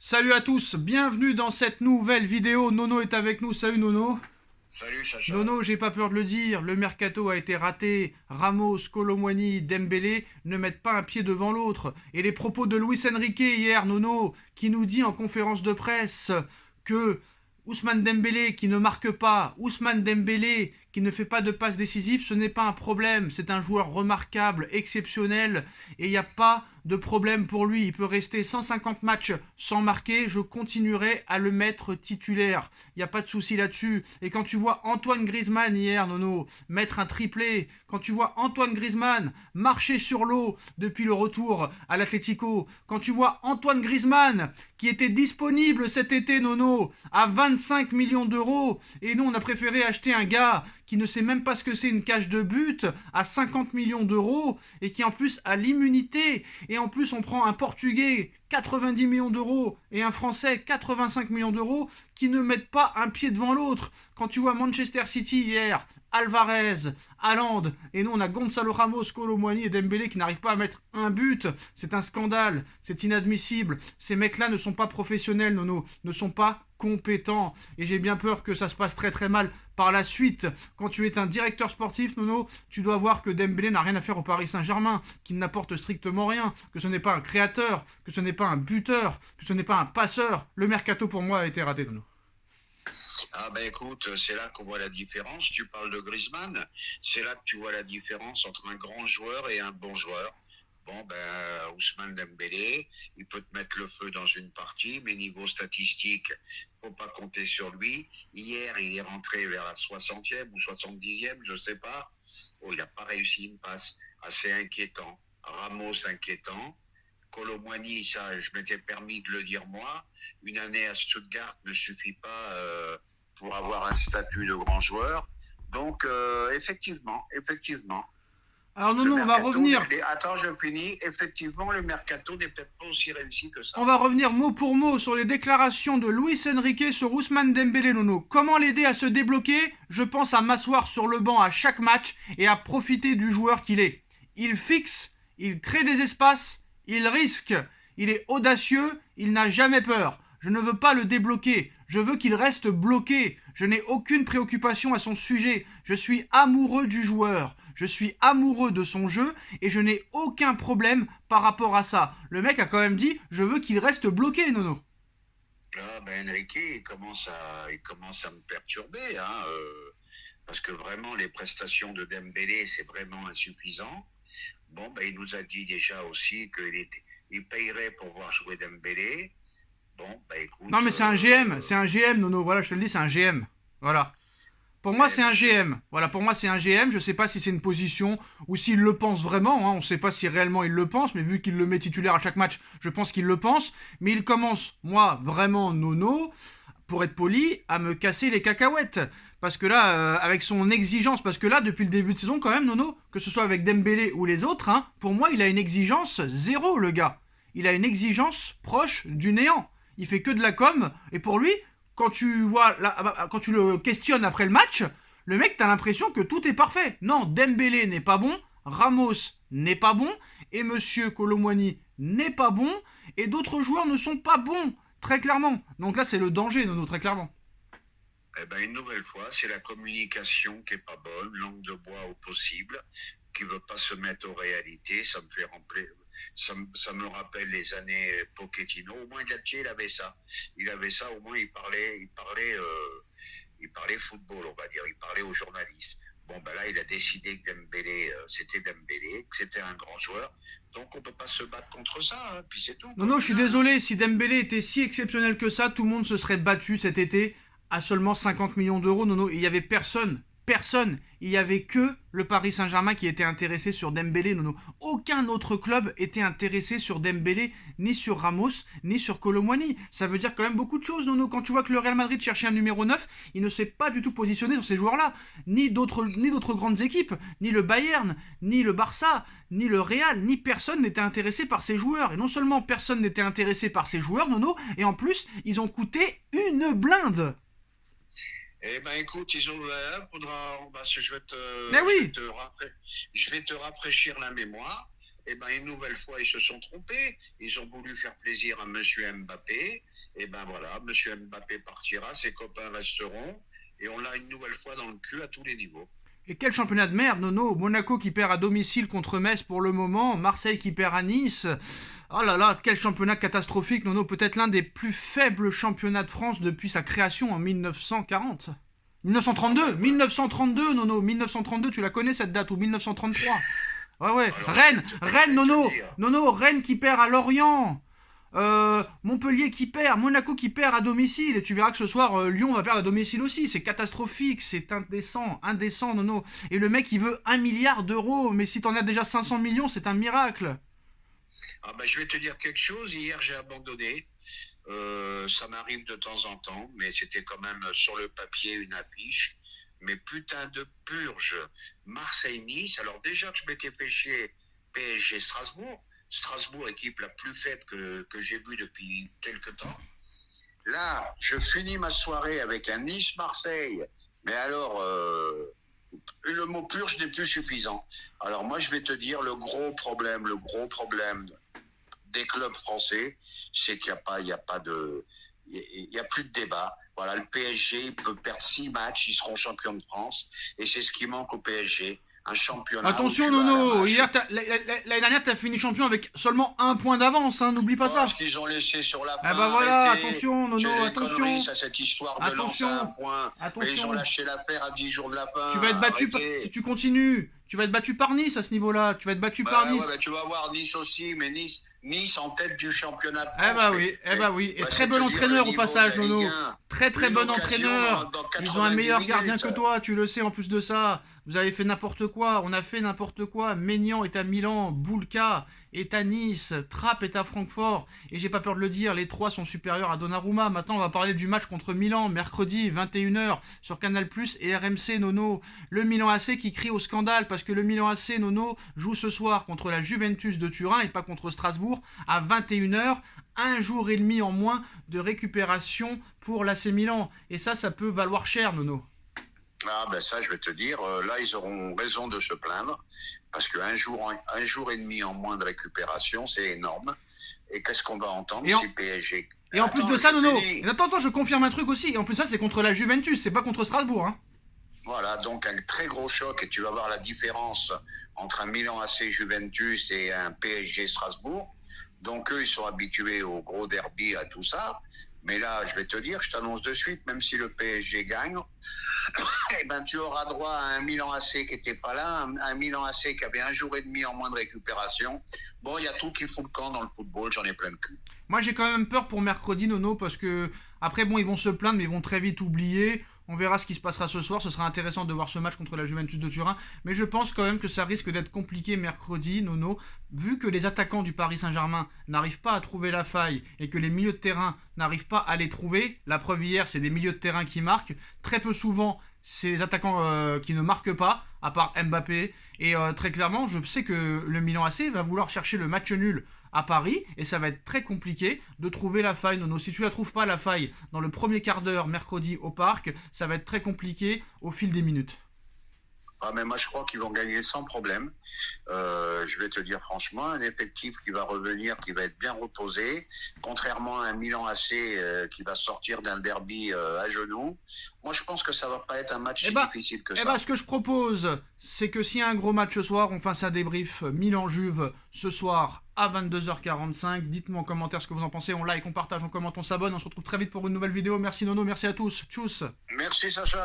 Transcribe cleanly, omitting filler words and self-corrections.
Salut à tous, bienvenue dans cette nouvelle vidéo. Nono est avec nous, salut Nono. Salut Chacha. Nono, j'ai pas peur de le dire, le mercato a été raté. Ramos, Kolo Muani, Dembélé ne mettent pas un pied devant l'autre. Et les propos de Luis Enrique hier, Nono, qui nous dit en conférence de presse que Ousmane Dembélé qui ne marque pas, Ousmane Dembélé qui ne fait pas de passe décisive, ce n'est pas un problème. C'est un joueur remarquable, exceptionnel, et il n'y a pas de problème pour lui. Il peut rester 150 matchs sans marquer, je continuerai à le mettre titulaire. Il n'y a pas de souci là-dessus. Et quand tu vois Antoine Griezmann hier, Nono, mettre un triplé, quand tu vois Antoine Griezmann marcher sur l'eau depuis le retour à l'Atlético, quand tu vois Antoine Griezmann qui était disponible cet été, Nono, à 25 millions d'euros, et nous on a préféré acheter un gars qui ne sait même pas ce que c'est une cage de but à 50 millions d'euros et qui en plus a l'immunité. Et en plus on prend un Portugais 90 millions d'euros et un Français 85 millions d'euros qui ne mettent pas un pied devant l'autre. Quand tu vois Manchester City hier, Alvarez, Haaland, et nous on a Gonzalo Ramos, Kolo Muani et Dembélé qui n'arrivent pas à mettre un but, c'est un scandale, c'est inadmissible. Ces mecs-là ne sont pas professionnels, Nono, ne sont pas compétents. Et j'ai bien peur que ça se passe très très mal par la suite. Quand tu es un directeur sportif, Nono, tu dois voir que Dembélé n'a rien à faire au Paris Saint-Germain, qu'il n'apporte strictement rien, que ce n'est pas un créateur, que ce n'est pas un buteur, que ce n'est pas un passeur. Le mercato pour moi a été raté, Nono. Ah ben écoute, c'est là qu'on voit la différence. Tu parles de Griezmann, c'est là que tu vois la différence entre un grand joueur et un bon joueur. Bon ben Ousmane Dembélé, il peut te mettre le feu dans une partie, mais niveau statistique, faut pas compter sur lui. Hier, il est rentré vers la 60e ou 70e, je sais pas. Oh, il n'a pas réussi une passe assez inquiétant. Ramos inquiétant. Kolo Muani, ça, je m'étais permis de le dire moi. Une année à Stuttgart ne suffit pas pour avoir un statut de grand joueur. Donc, effectivement, Alors le Nono, on va mercato. revenir. Attends, je finis. Effectivement, le mercato n'est peut-être pas aussi réussi que On ça. va revenir mot pour mot sur les déclarations de Luis Enrique sur Ousmane Dembélé, Nono. Comment l'aider à se débloquer? Je pense à m'asseoir sur le banc à chaque match et à profiter du joueur qu'il est. Il fixe, il crée des espaces, il risque, il est audacieux, il n'a jamais peur. Je ne veux pas le débloquer, je veux qu'il reste bloqué. Je n'ai aucune préoccupation à son sujet. Je suis amoureux du joueur, je suis amoureux de son jeu et je n'ai aucun problème par rapport à ça. Le mec a quand même dit, je veux qu'il reste bloqué, Nono. Là, ben, Enrique, il commence à me perturber, hein, parce que vraiment, les prestations de Dembélé, c'est vraiment insuffisant. Bon, ben, il nous a dit déjà aussi il payerait pour voir jouer Dembélé. Bon, bah Non écoute, mais c'est un GM, Nono, voilà, je te le dis, c'est un GM. Voilà. Pour moi, eh c'est ben, un GM. Voilà, pour moi, c'est un GM. Je sais pas si c'est une position ou s'il le pense vraiment. Hein. On sait pas si réellement il le pense, mais vu qu'il le met titulaire à chaque match, je pense qu'il le pense. Mais il commence, moi, vraiment, Nono, pour être poli, à me casser les cacahuètes. Parce que là, avec son exigence, parce que là, depuis le début de saison, quand même, Nono, que ce soit avec Dembélé ou les autres, hein, pour moi, il a une exigence zéro, le gars. Il a une exigence proche du néant. Il fait que de la com, et pour lui, quand tu le questionnes après le match, le mec, t'as l'impression que tout est parfait. Non, Dembélé n'est pas bon, Ramos n'est pas bon, et Monsieur Kolo Muani n'est pas bon, et d'autres joueurs ne sont pas bons, très clairement. Donc là, c'est le danger, Nono, très clairement. eh ben, une nouvelle fois, c'est la communication qui est pas bonne, langue de bois au possible, qui veut pas se mettre aux réalités. Ça me fait remplir, ça me rappelle les années Pochettino. Au moins Galtier, il avait ça. Il avait ça. Au moins, il parlait football, on va dire. Il parlait aux journalistes. Bon, ben là, il a décidé que Dembélé, c'était Dembélé, que c'était un grand joueur. Donc, on peut pas se battre contre ça. Hein, puis c'est tout, Non, quoi, au non, je suis final. Hein. désolé, si Dembélé était si exceptionnel que ça, tout le monde se serait battu cet été à seulement 50 millions d'euros. Non, non, il y avait personne. Personne. Il y avait que le Paris Saint-Germain qui était intéressé sur Dembélé. Non, non. Aucun autre club était intéressé sur Dembélé, ni sur Ramos, ni sur Kolo Muani. Ça veut dire quand même beaucoup de choses, Nono. Quand tu vois que le Real Madrid cherchait un numéro 9, il ne s'est pas du tout positionné sur ces joueurs-là. Ni d'autres grandes équipes, ni le Bayern, ni le Barça, ni le Real, ni personne n'était intéressé par ces joueurs. Et non seulement personne n'était intéressé par ces joueurs, Nono, et en plus, ils ont coûté une blinde. Eh ben écoute, ils ont faudra, Mais oui. je vais te rafraîchir la mémoire. Eh ben une nouvelle fois, ils se sont trompés. Ils ont voulu faire plaisir à Monsieur Mbappé. Et ben voilà, Monsieur Mbappé partira, ses copains resteront, et on l'a une nouvelle fois dans le cul à tous les niveaux. Et quel championnat de merde, Nono. Monaco qui perd à domicile contre Metz pour le moment, Marseille qui perd à Nice. Oh là là, quel championnat catastrophique, Nono. Peut-être l'un des plus faibles championnats de France depuis sa création en 1940. 1932, 1932, Nono. 1932, tu la connais cette date, ou 1933. Ouais, ouais. Alors, Rennes, je vais Rennes, te Nono. dire, Nono, Rennes qui perd à Lorient. Montpellier qui perd, Monaco qui perd à domicile, et tu verras que ce soir Lyon va perdre à domicile aussi. C'est catastrophique, c'est indécent, indécent, Nono. Et le mec il veut 1 milliard d'euros, mais si t'en as déjà 500 millions, c'est un miracle. ah ben, je vais te dire quelque chose. Hier, j'ai abandonné. Ça m'arrive de temps en temps, mais c'était quand même sur le papier une affiche. Mais putain de purge, Marseille-Nice. Alors déjà que je m'étais fait chier PSG-Strasbourg, Strasbourg, équipe la plus faible que j'ai vue depuis quelques temps. Là, je finis ma soirée avec un Nice-Marseille. Mais alors, le mot purge n'est plus suffisant. Alors moi, je vais te dire le gros problème des clubs français, c'est qu'il n'y a pas de, il y a plus de débat. Voilà, le PSG peut perdre 6 matchs, ils seront champions de France, et c'est ce qui manque au PSG, un championnat où Attention, tu vas à la Nono, match. hier, l'année dernière, t'as fini champion avec seulement 1 point d'avance, hein, n'oublie pas Oh, ça. ce qu'ils ont laissé sur la Ah fin, bah voilà, arrêtez. attention, C'est Nono, des conneries, attention, ça, cette histoire de lancer un attention, point. Mais ils ont attention. lâché l'affaire à 10 jours de la Tu fin, vas être battu, si arrêtez. tu continues, tu vas être battu par Nice à ce niveau-là, tu vas être battu par Bah ouais, Nice. bah, tu vas voir Nice aussi, mais Nice en tête du championnat de Eh France. bah oui, eh bah oui. Et Bah, très c'est bon te dire le entraîneur au niveau de passage, la Ligue Nono. 1. Très très Une bon occasion entraîneur. dans Ils ont un 90 meilleur gardien minutes. que toi, tu le sais en plus de ça. Vous avez fait n'importe quoi, on a fait n'importe quoi. Maignan est à Milan, Boulka est à Nice, Trapp est à Francfort. Et j'ai pas peur de le dire, les trois sont supérieurs à Donnarumma. Maintenant, on va parler du match contre Milan, mercredi 21h sur Canal+ et RMC, Nono. Le Milan AC qui crie au scandale parce que le Milan AC, Nono, joue ce soir contre la Juventus de Turin et pas contre Strasbourg à 21h. Un jour et demi en moins de récupération pour l'AC Milan. Et ça peut valoir cher, Nono. Ah ben ça, je vais te dire, là, ils auront raison de se plaindre, parce un jour et demi en moins de récupération, c'est énorme. Et qu'est-ce qu'on va entendre Et en, si PSG... et en plus Attends, de ça, je Nono, finis. et attends, je confirme un truc aussi. Et en plus, ça, c'est contre la Juventus, c'est pas contre Strasbourg. Hein. Voilà, donc un très gros choc, et tu vas voir la différence entre un Milan AC Juventus et un PSG Strasbourg. Donc eux, ils sont habitués au gros derby, à tout ça. Mais là, je vais te dire, je t'annonce de suite, même si le PSG gagne, eh ben, tu auras droit à un Milan AC qui n'était pas là, un Milan AC qui avait un jour et demi en moins de récupération. Bon, il y a tout qui fout le camp dans le football, j'en ai plein le cul. Moi, j'ai quand même peur pour mercredi, Nono, parce que après, bon, ils vont se plaindre, mais ils vont très vite oublier. On verra ce qui se passera ce soir. Ce sera intéressant de voir ce match contre la Juventus de Turin. Mais je pense quand même que ça risque d'être compliqué mercredi, Nono. Vu que les attaquants du Paris Saint-Germain n'arrivent pas à trouver la faille et que les milieux de terrain n'arrivent pas à les trouver, la preuve hier, c'est des milieux de terrain qui marquent. Très peu souvent, c'est les attaquants qui ne marquent pas, à part Mbappé. Et très clairement, je sais que le Milan AC va vouloir chercher le match nul à Paris, et ça va être très compliqué de trouver la faille, Nono. Si tu la trouves pas, la faille, dans le premier quart d'heure mercredi au parc, ça va être très compliqué au fil des minutes. Ah, mais moi, je crois qu'ils vont gagner sans problème. Je vais te dire franchement, un effectif qui va revenir, qui va être bien reposé, contrairement à un Milan AC qui va sortir d'un derby à genoux. Moi, je pense que ça va pas être un match Eh si bah, difficile que eh bah, ça. ce que je propose, c'est que s'il y a un gros match ce soir, on fasse un débrief Milan-Juve ce soir à 22h45. Dites-moi en commentaire ce que vous en pensez. On like, on partage, on commente, on s'abonne. On se retrouve très vite pour une nouvelle vidéo. Merci Nono, merci à tous. Tchuss. Merci, Sacha.